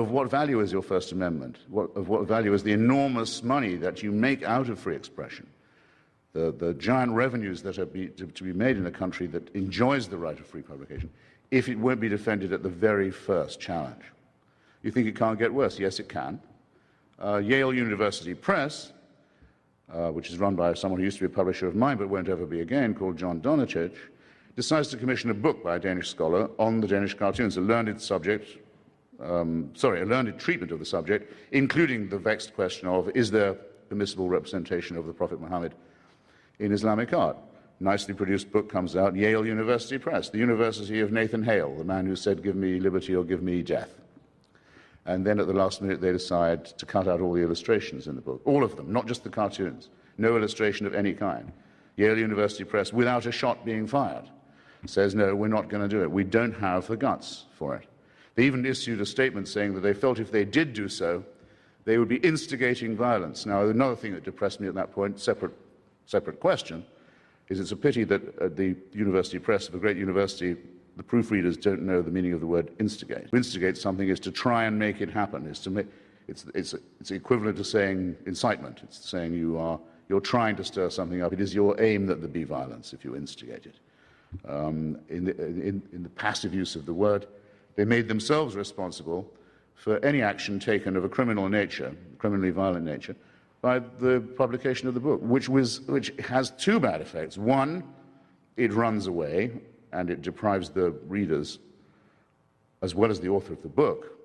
of what value is your First Amendment? Of what value is the enormous money that you make out of free expression? The giant revenues that are to be made in a country that enjoys the right of free publication, if it won't be defended at the very first challenge. You think it can't get worse? Yes, it can. Yale University Press, which is run by someone who used to be a publisher of mine but won't ever be again, called John Donachich, decides to commission a book by a Danish scholar on the Danish cartoons, a learned treatment of the subject, including the vexed question of, is there permissible representation of the Prophet Muhammad in Islamic art? Nicely produced book comes out, Yale University Press, the University of Nathan Hale, the man who said, give me liberty or give me death. And then at the last minute they decide to cut out all the illustrations in the book, all of them, not just the cartoons, no illustration of any kind. Yale University Press, without a shot being fired, says, no, we're not going to do it. We don't have the guts for it. They even issued a statement saying that they felt if they did do so, they would be instigating violence. Now, another thing that depressed me at that point, separate question, is it's a pity that at the University Press of a great university, the proofreaders don't know the meaning of the word instigate. To instigate something is to try and make it happen. It's equivalent to saying incitement. It's saying you're trying to stir something up. It is your aim that there be violence if you instigate it. In the passive use of the word, they made themselves responsible for any action taken of a criminal nature, criminally violent nature, by the publication of the book, which has two bad effects. One, it runs away and it deprives the readers, as well as the author of the book,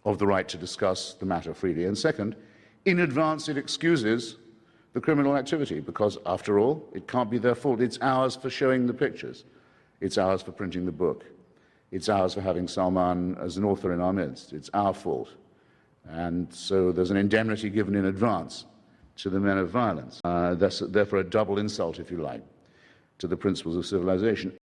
of the right to discuss the matter freely. And second, in advance it excuses the criminal activity, because after all, it can't be their fault. It's ours for showing the pictures. It's ours for printing the book. It's ours for having Salman as an author in our midst. It's our fault. And so there's an indemnity given in advance to the men of violence. That's therefore a double insult, if you like, to the principles of civilization.